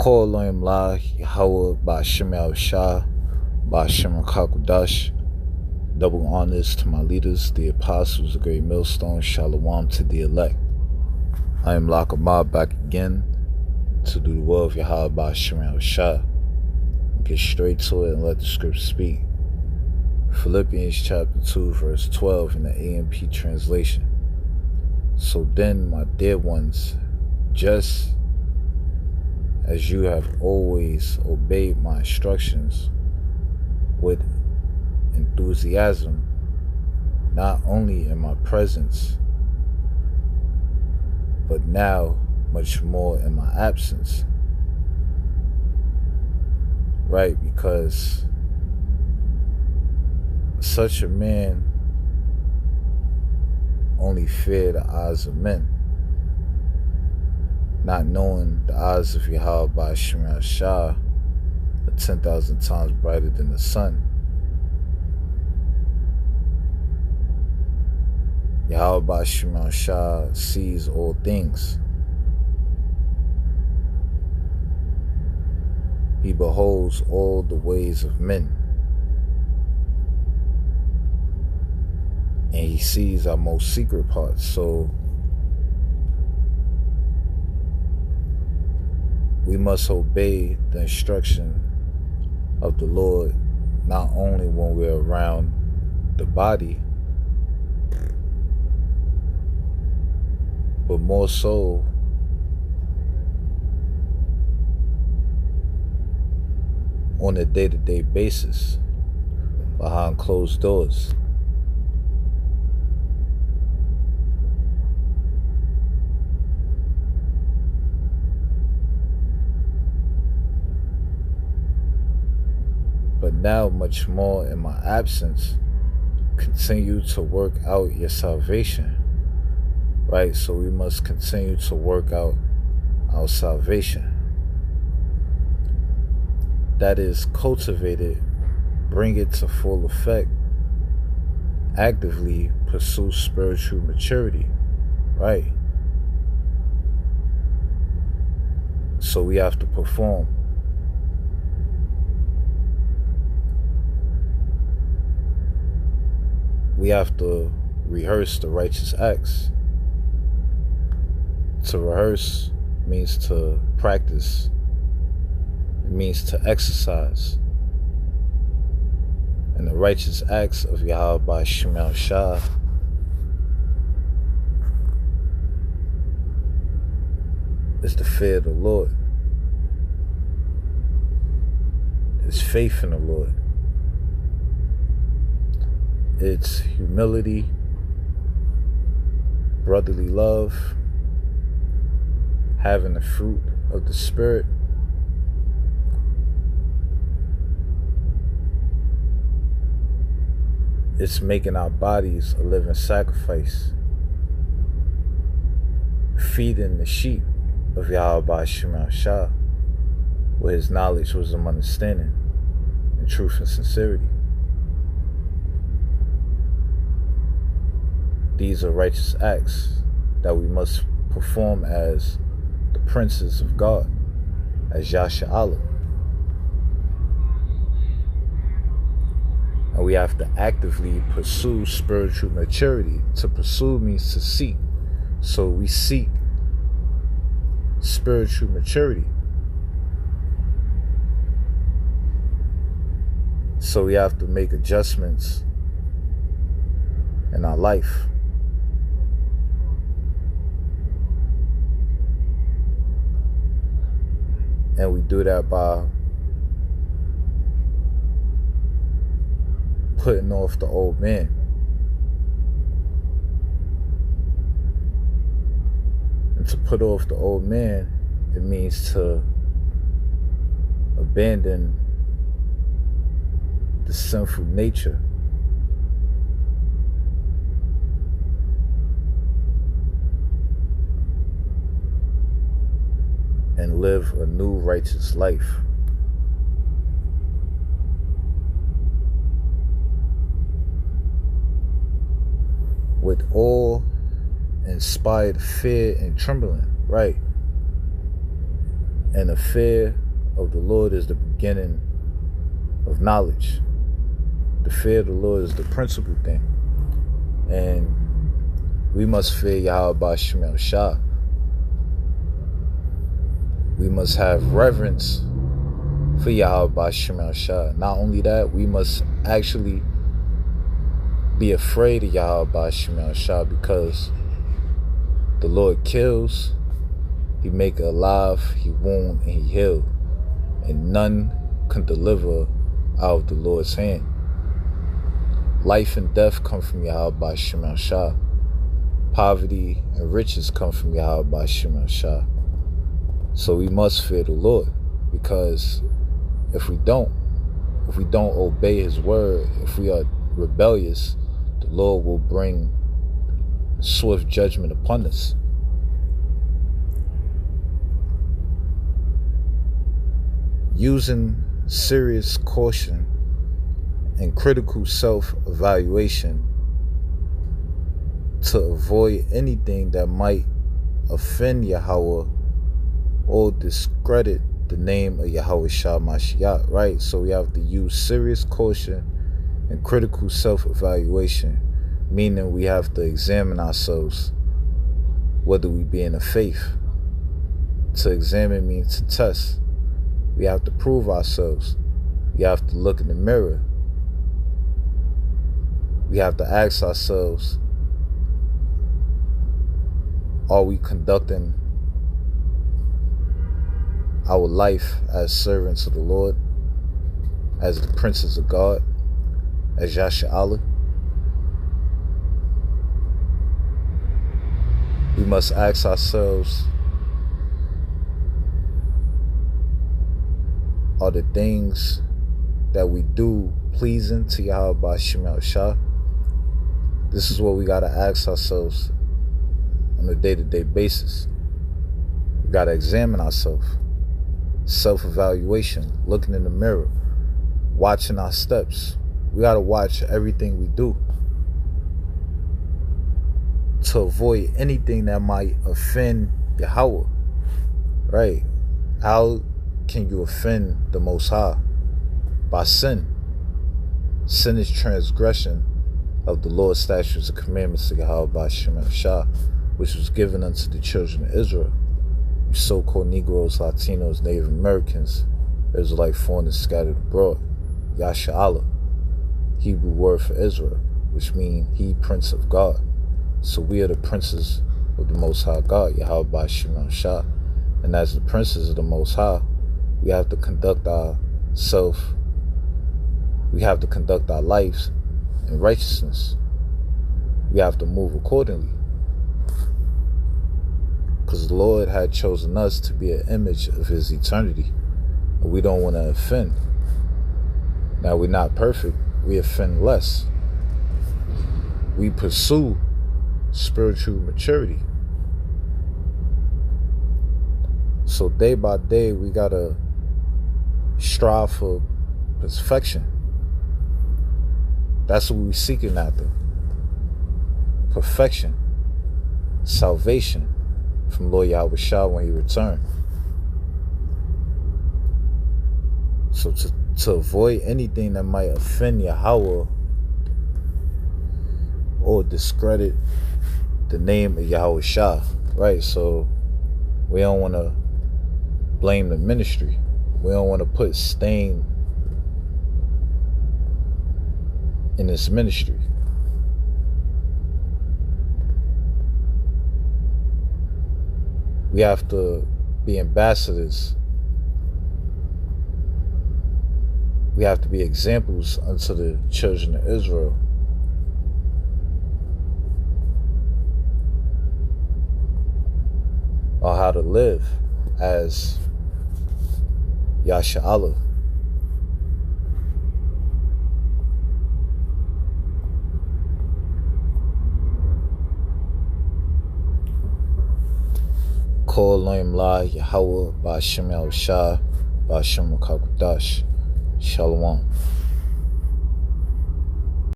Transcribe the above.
Call Loyam La, Yahweh, Ba'ashem Shah, Ba'ashem Kakudash. Double honors to my leaders, the apostles, the great millstone. Shalom to the elect. I am Lakamah, back again to do the will of Yahweh Ba'ashem Shah. Get straight to it and let the script speak. Philippians chapter 2 verse 12 in the AMP translation. So then, my dear ones, just as you have always obeyed my instructions with enthusiasm, not only in my presence, but now much more in my absence. Right, because such a man only fear the eyes of men, not knowing the eyes of Yahweh Ba'ashem Shah are 10,000 times brighter than the sun. Yahweh Ba'ashem Shah sees all things. He beholds all the ways of men. And he sees our most secret parts. So we must obey the instruction of the Lord, not only when we're around the body, but more so on a day-to-day basis behind closed doors. But now, much more in my absence, continue to work out your salvation. Right? So we must continue to work out our salvation. That is, cultivated, bring it to full effect, actively pursue spiritual maturity. Right? So we have to perform. We have to rehearse the righteous acts. To rehearse means to practice. It means to exercise. And the righteous acts of Yahweh Ba'ashem Shah is the fear of the Lord. It's faith in the Lord. It's humility, brotherly love, having the fruit of the Spirit, it's making our bodies a living sacrifice, feeding the sheep of Yahweh Ba'ashem Shah with his knowledge, wisdom, understanding, and truth and sincerity. These are righteous acts that we must perform as the princes of God, as Yasha Allah. And we have to actively pursue spiritual maturity. To pursue means to seek. So we seek spiritual maturity. So we have to make adjustments in our life. And we do that by putting off the old man. And to put off the old man, it means to abandon the sinful nature. And live a new righteous life. With all inspired fear and trembling, right? And the fear of the Lord is the beginning of knowledge. The fear of the Lord is the principal thing. And we must fear Yahweh Ba'Shem Yahushua. We must have reverence for Yahweh Ba'Shem Yahushua. Not only that, we must actually be afraid of Yahweh Ba'Shem Yahushua, because the Lord kills, He make alive, He wound, and He heal. And none can deliver out of the Lord's hand. Life and death come from Yahweh Ba'Shem Yahushua. Poverty and riches come from Yahweh Ba'Shem Yahushua. So we must fear the Lord, because if we don't obey His word, if we are rebellious, the Lord will bring swift judgment upon us. Using serious caution and critical self-evaluation to avoid anything that might offend Yahweh or discredit the name of Yahweh Shah Mashiach, right? So we have to use serious caution and critical self-evaluation, meaning we have to examine ourselves, whether we be in the faith. To examine means to test. We have to prove ourselves. We have to look in the mirror. We have to ask ourselves, are we conducting our life as servants of the Lord, as the princes of God, as Yasha'Allah? We must ask ourselves, are the things that we do pleasing to Yahweh Ba'Shem Yahushua? This is what we got to ask ourselves on a day-to-day basis. We got to examine ourselves. Self-evaluation, looking in the mirror, watching our steps. We got to watch everything we do to avoid anything that might offend Yahweh, right? How can you offend the Most High? By sin. Sin is transgression of the Lord's statutes and commandments of Yahweh Ba'Shem Yahushua, which was given unto the children of Israel. You so-called Negroes, Latinos, Native Americans, Israelite foreigners scattered abroad. Yasha'Allah, Hebrew word for Israel, which means He, Prince of God. So we are the princes of the Most High God, Yahweh Ba'Shem Yahushua. And as the princes of the Most High, we have to conduct ourselves, we have to conduct our lives in righteousness. We have to move accordingly, because the Lord had chosen us to be an image of His eternity, and we don't want to offend. Now, we're not perfect. We offend less. We pursue spiritual maturity. So day by day, we got to strive for perfection. That's what we're seeking after. Perfection. Salvation from Lord Yahweh Shah when He returned. So to avoid anything that might offend Yahweh or discredit the name of Yahweh Shah, right? So we don't want to blame the ministry. We don't want to put stain in this ministry. We have to be ambassadors. We have to be examples unto the children of Israel. On how to live as Yasha'Allah. Call Elohim La Yahweh Ba'Shem Yahushua Ba'Shem Kakudash. Shalom.